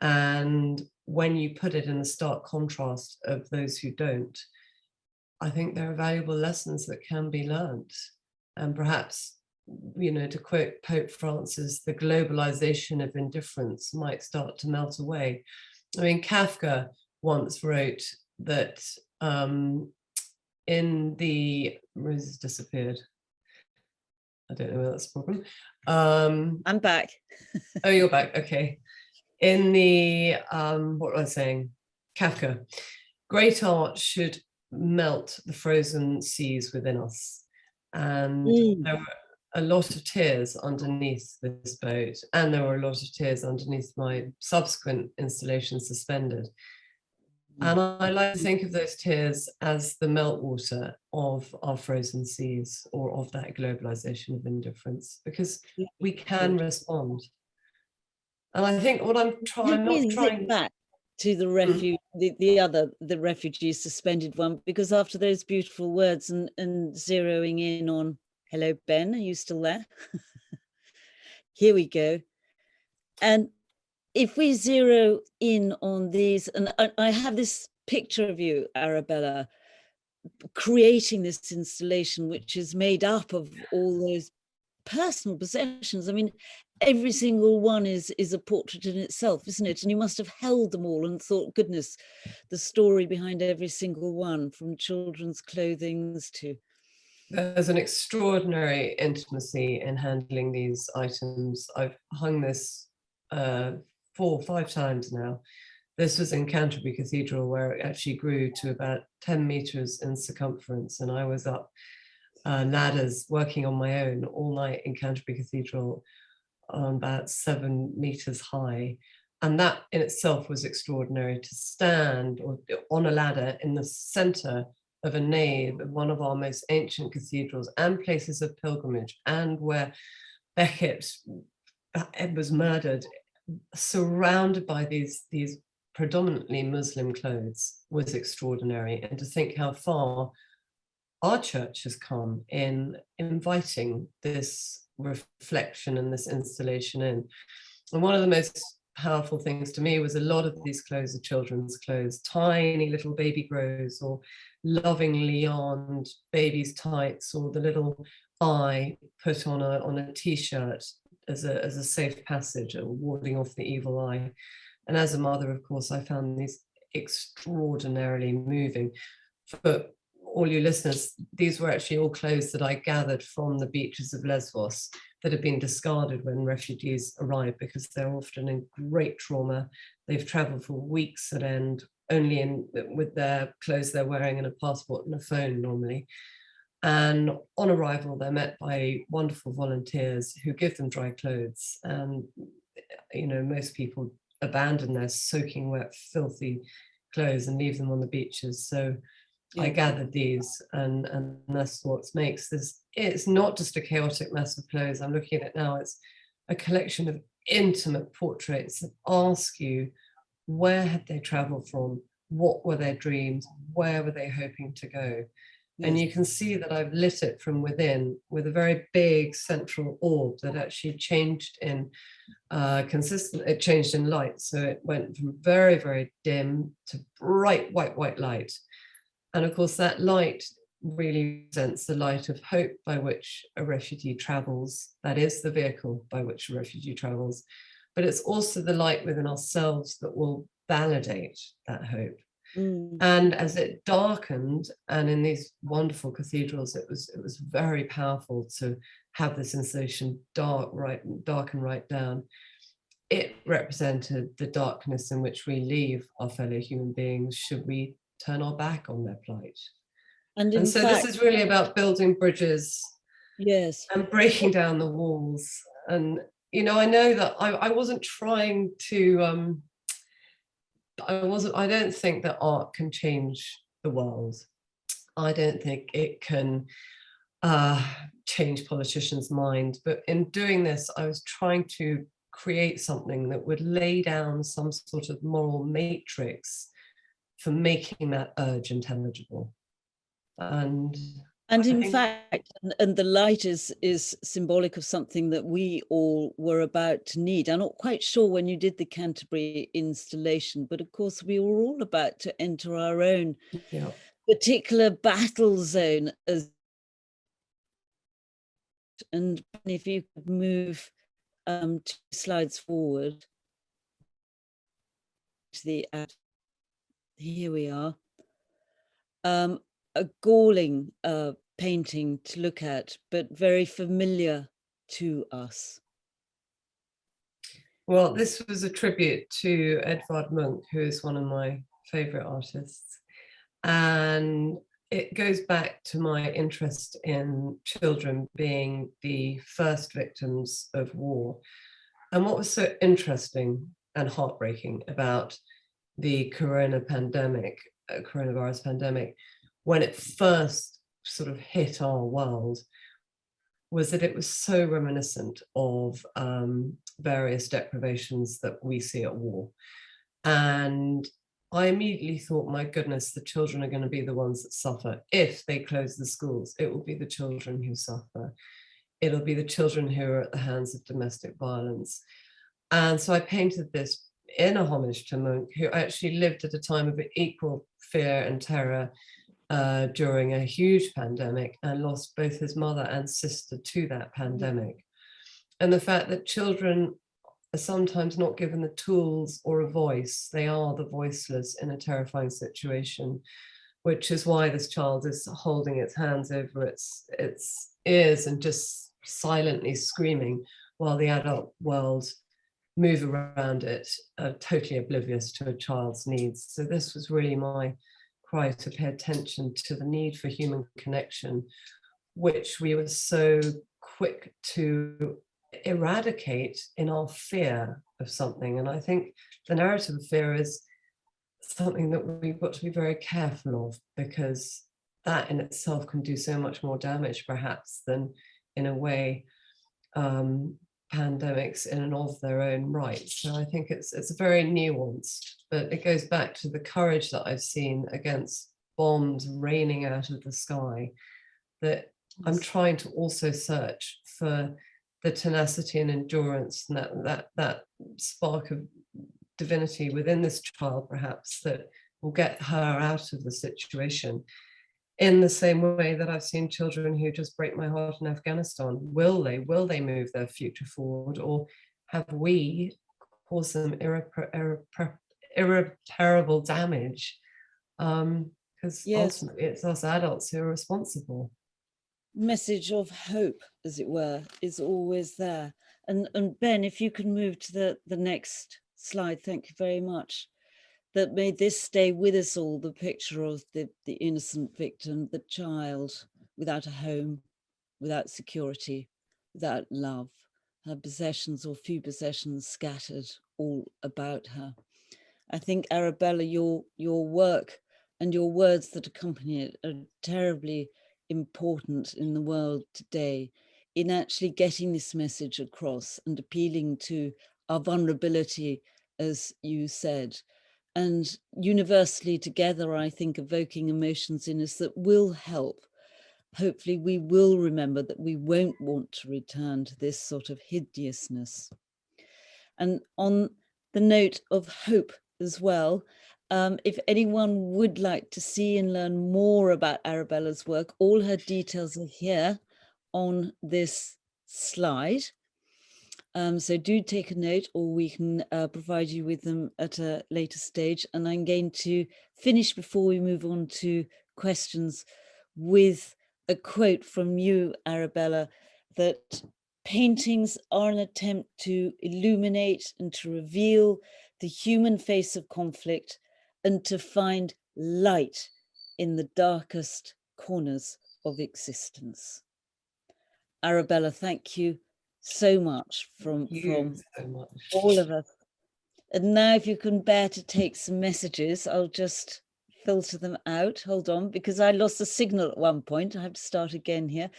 And when you put it in the stark contrast of those who don't, I think there are valuable lessons that can be learned. And perhaps, you know, to quote Pope Francis, the globalization of indifference might start to melt away. I mean, Kafka once wrote that in the, Rose disappeared. I don't know whether that's a problem. I'm back. Oh, you're back. Okay. In the, what was I saying? Kafka. Great art should melt the frozen seas within us. And there were a lot of tears underneath this boat. And there were a lot of tears underneath my subsequent installation, Suspended. And I like to think of those tears as the meltwater of our frozen seas, or of that globalization of indifference, because we can respond. And I think what I'm trying back to the refuge, the refugee Suspended one, because after those beautiful words and zeroing in on, hello, Ben, are you still there? Here we go. And if we zero in on these, and I have this picture of you, Arabella, creating this installation, which is made up of all those personal possessions. I mean, every single one is a portrait in itself, isn't it? And you must have held them all and thought, goodness, the story behind every single one, from children's clothing to... There's an extraordinary intimacy in handling these items. I've hung this 4 or 5 times now. This was in Canterbury Cathedral, where it actually grew to about 10 meters in circumference, and I was up ladders working on my own all night in Canterbury Cathedral on about 7 meters high. And that in itself was extraordinary, to stand on a ladder in the center of a nave of one of our most ancient cathedrals and places of pilgrimage, and where Becket was murdered, surrounded by these predominantly Muslim clothes, was extraordinary. And to think how far our church has come in inviting this reflection and this installation in. And one of the most powerful things to me was a lot of these clothes are children's clothes, tiny little baby grows, or lovingly yarned baby's tights, or the little eye put on a t-shirt as a safe passage, or warding off the evil eye. And as a mother, of course, I found these extraordinarily moving. For all you listeners, these were actually all clothes that I gathered from the beaches of Lesbos that had been discarded when refugees arrived, because they're often in great trauma. They've traveled for weeks at end, only with their clothes they're wearing and a passport and a phone normally. And on arrival, they're met by wonderful volunteers who give them dry clothes. And, you know, most people abandon their soaking wet, filthy clothes and leave them on the beaches. So I gathered these, and that's what makes this. It's not just a chaotic mess of clothes. I'm looking at it now. It's a collection of intimate portraits that ask you, where had they traveled from? What were their dreams? Where were they hoping to go? Yes. And you can see that I've lit it from within with a very big central orb that actually changed in it changed in light. So it went from very, very dim to bright white light. And of course, that light really represents the light of hope by which a refugee travels. That is the vehicle by which a refugee travels. But it's also the light within ourselves that will validate that hope. Mm. And as it darkened, and in these wonderful cathedrals, it was very powerful to have this sensation darken right down. It represented the darkness in which we leave our fellow human beings should we turn our back on their plight. And so fact, this is really about building bridges, yes, and breaking down the walls. And you know, I know that I wasn't trying to I don't think that art can change the world. I don't think it can change politicians' minds. But in doing this, I was trying to create something that would lay down some sort of moral matrix for making that urge intelligible. And in fact, and the light is symbolic of something that we all were about to need. I'm not quite sure when you did the Canterbury installation, but of course we were all about to enter our own particular battle zone. And if you could move 2 slides forward to the here we are. A galling painting to look at, but very familiar to us. Well, this was a tribute to Edvard Munch, who is one of my favorite artists. And it goes back to my interest in children being the first victims of war. And what was so interesting and heartbreaking about the coronavirus pandemic, when it first sort of hit our world, was that it was so reminiscent of various deprivations that we see at war. And I immediately thought, my goodness, the children are going to be the ones that suffer. If they close the schools, it will be the children who suffer. It'll be the children who are at the hands of domestic violence. And so I painted this in a homage to Munch, who actually lived at a time of equal fear and terror during a huge pandemic and lost both his mother and sister to that pandemic. And the fact that children are sometimes not given the tools or a voice, they are the voiceless in a terrifying situation, which is why this child is holding its hands over its ears and just silently screaming while the adult world move around it, totally oblivious to a child's needs. So this was really my cry to pay attention to the need for human connection, which we were so quick to eradicate in our fear of something. And I think the narrative of fear is something that we've got to be very careful of, because that in itself can do so much more damage perhaps than, in a way, pandemics in and of their own right. So I think it's very nuanced, but it goes back to the courage that I've seen against bombs raining out of the sky, that I'm trying to also search for the tenacity and endurance and that spark of divinity within this child, perhaps, that will get her out of the situation. In the same way that I've seen children who just break my heart in Afghanistan. Will they move their future forward, or have we caused them irreparable damage? Because ultimately it's us adults who are responsible. Message of hope, as it were, is always there. And Ben, if you can move to the next slide, thank you very much. That may this stay with us all, the picture of the innocent victim, the child without a home, without security, without love, her possessions or few possessions scattered all about her. I think, Arabella, your work and your words that accompany it are terribly important in the world today in actually getting this message across and appealing to our vulnerability, as you said, and universally together, I think, evoking emotions in us that will help. Hopefully we will remember that we won't want to return to this sort of hideousness. And on the note of hope as well, if anyone would like to see and learn more about Arabella's work, all her details are here on this slide. So do take a note, or we can provide you with them at a later stage. And I'm going to finish before we move on to questions with a quote from you, Arabella, that paintings are an attempt to illuminate and to reveal the human face of conflict and to find light in the darkest corners of existence. Arabella, thank you so much from all of us. And now if you can bear to take some messages, I'll just filter them out. Hold on, because I lost the signal at one point. I have to start again here.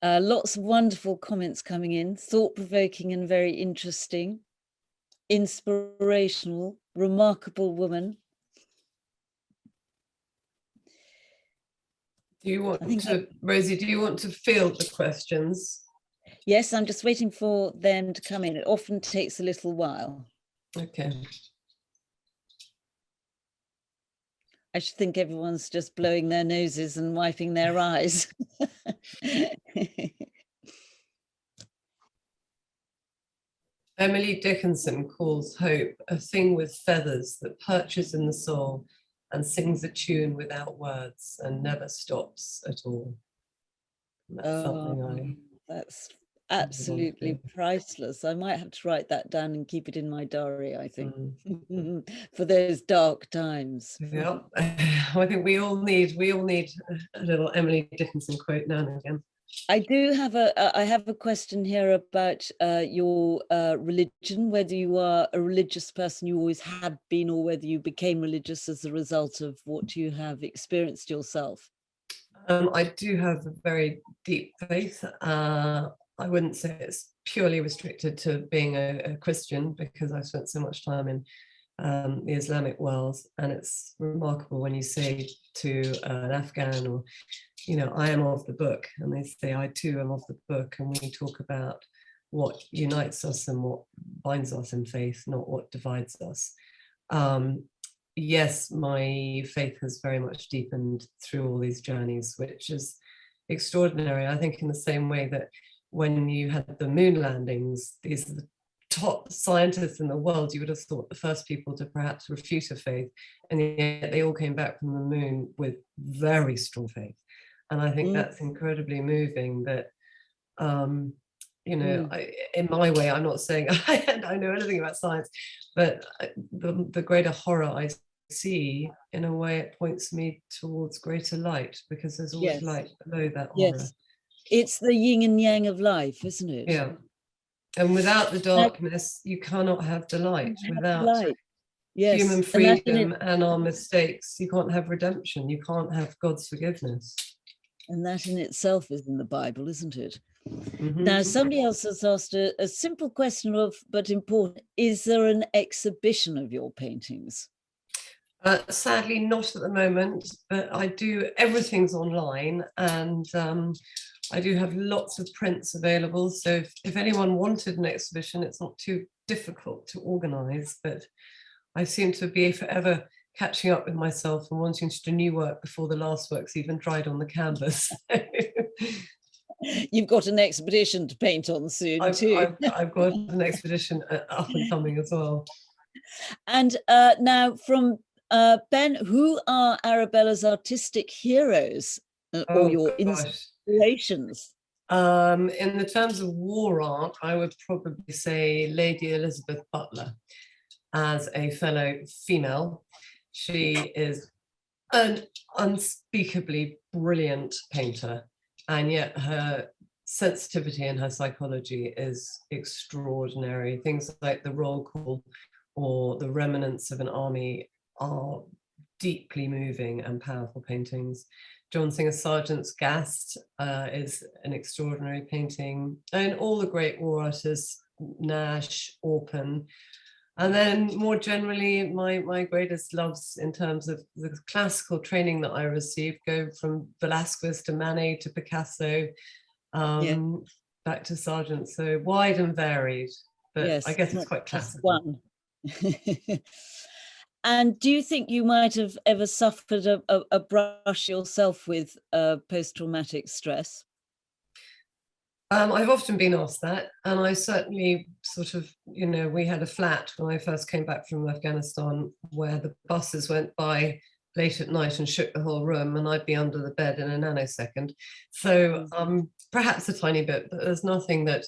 Lots of wonderful comments coming in, thought-provoking and very interesting, inspirational, remarkable woman. Do you want to, Rosie, do you want to field the questions? Yes, I'm just waiting for them to come in. It often takes a little while. Okay. I should think everyone's just blowing their noses and wiping their eyes. Emily Dickinson calls hope a thing with feathers that perches in the soul and sings a tune without words and never stops at all. That's something that's absolutely priceless. I might have to write that down and keep it in my diary, I think, for those dark times. Yeah, I think we all need a little Emily Dickinson quote now and again. I do have a question here about your religion, whether you are a religious person, you always have been, or whether you became religious as a result of what you have experienced yourself. I do have a very deep faith. I wouldn't say it's purely restricted to being a Christian, because I've spent so much time in the Islamic world, and it's remarkable when you say to an Afghan, or, you know, I am of the book, and they say I too am of the book, and we talk about what unites us and what binds us in faith, not what divides us. yes, my faith has very much deepened through all these journeys, which is extraordinary. I think in the same way that when you had the moon landings, these are the top scientists in the world, you would have thought the first people to perhaps refute a faith, and yet they all came back from the moon with very strong faith. And I think that's incredibly moving that, in my way, I'm not saying I know anything about science, but the greater horror I see, in a way, it points me towards greater light, because there's always light below that horror. It's the yin and yang of life, isn't it? Yeah. And without the darkness, you cannot have the light. Without human freedom and our mistakes, you can't have redemption. You can't have God's forgiveness. And that in itself is in the Bible, isn't it? Now, somebody else has asked a simple question but important. Is there an exhibition of your paintings? Sadly, not at the moment, but I do, everything's online, and I do have lots of prints available. So if anyone wanted an exhibition, it's not too difficult to organize, but I seem to be forever catching up with myself and wanting to do new work before the last work's even dried on the canvas. You've got an expedition to paint on soon too. I've got an expedition up and coming as well. And now from Ben, who are Arabella's artistic heroes or your inspirations? In the terms of war art, I would probably say Lady Elizabeth Butler as a fellow female. She is an unspeakably brilliant painter, and yet her sensitivity and her psychology is extraordinary. Things like The Roll Call or The Remnants of an Army are deeply moving and powerful paintings. John Singer Sargent's Gast is an extraordinary painting, and all the great war artists, Nash, Orpen. And then more generally, my greatest loves in terms of the classical training that I received go from Velázquez to Manet to Picasso, back to Sargent. So wide and varied, but I guess it's quite classical. And do you think you might have ever suffered a brush yourself with post-traumatic stress? I've often been asked that, and I certainly sort of, we had a flat when I first came back from Afghanistan where the buses went by late at night and shook the whole room, and I'd be under the bed in a nanosecond. So perhaps a tiny bit, but there's nothing that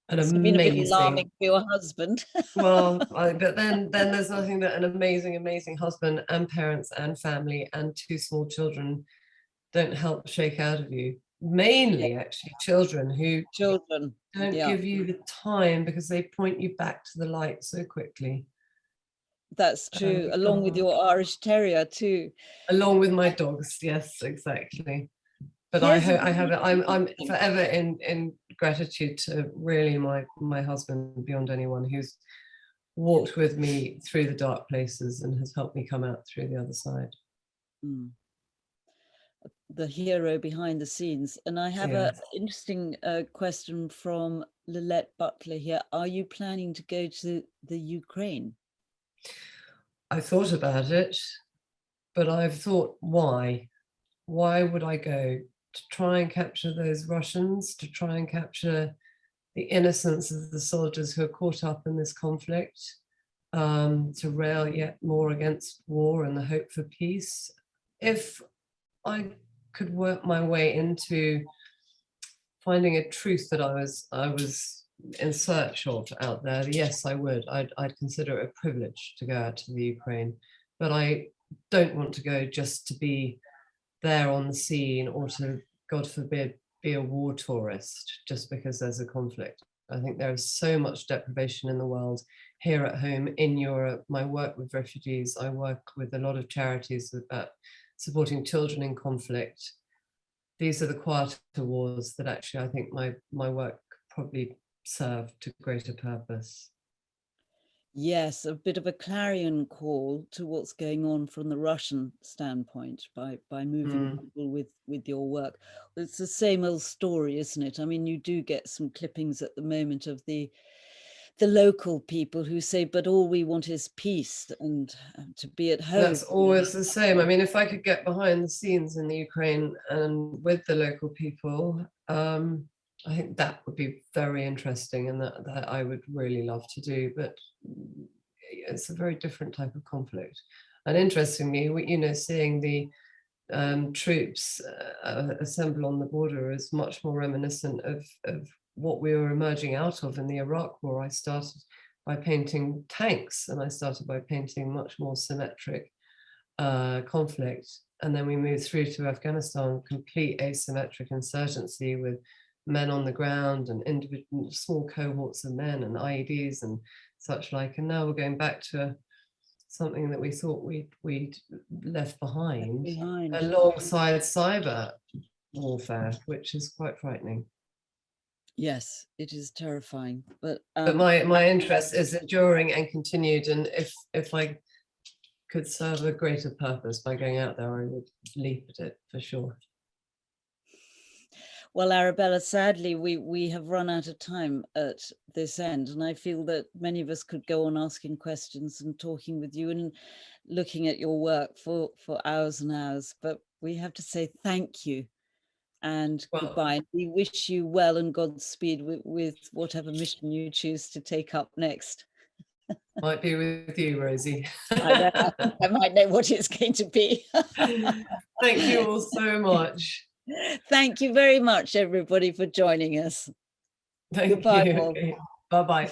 an amazing... been a bit alarming for your husband. Well, but then there's nothing that an amazing husband and parents and family and 2 small children don't help shake out of you. Mainly actually children who don't give you the time, because they point you back to the light so quickly. That's true, along with your Irish Terrier too. Along with my dogs, yes, exactly. But I'm forever in gratitude to really my husband, beyond anyone, who's walked with me through the dark places and has helped me come out through the other side. The hero behind the scenes. And I have an interesting question from Lilette Butler here. Are you planning to go to the Ukraine? I thought about it, but I've thought, why? Why would I go? To try and capture those Russians, to try and capture the innocence of the soldiers who are caught up in this conflict, to rail yet more against war and the hope for peace. If I could work my way into finding a truth that I was in search of out there, yes, I would. I'd consider it a privilege to go out to the Ukraine, but I don't want to go just to be there on the scene, or to, God forbid, be a war tourist just because there's a conflict. I think there is so much deprivation in the world, here at home, in Europe. My work with refugees, I work with a lot of charities about supporting children in conflict. These are the quieter wars that actually I think my work probably serve to greater purpose. Yes, a bit of a clarion call to what's going on from the Russian standpoint by moving people with your work. It's the same old story, isn't it? I mean, you do get some clippings at the moment of the the local people who say, but all we want is peace and to be at home. That's always the same. I mean, if I could get behind the scenes in the Ukraine and with the local people, I think that would be very interesting, and that I would really love to do. But it's a very different type of conflict. And interestingly, seeing the troops assemble on the border is much more reminiscent of what we were emerging out of in the Iraq War. I started by painting tanks, and I started by painting much more symmetric conflict. And then we moved through to Afghanistan, complete asymmetric insurgency with men on the ground and individual small cohorts of men and IEDs and such like. And now we're going back to something that we thought we'd left behind alongside cyber warfare, which is quite frightening. Yes, it is terrifying. But my interest is enduring and continued, and if I could serve a greater purpose by going out there, I would leap at it for sure. Well, Arabella, sadly, we have run out of time at this end, and I feel that many of us could go on asking questions and talking with you and looking at your work for hours and hours, but we have to say thank you and goodbye. We wish you well and Godspeed with whatever mission you choose to take up next. Might be with you, Rosie. I might know what it's going to be. Thank you all so much. Thank you very much, everybody, for joining us. Thank Goodbye, you. Okay. Bye-bye.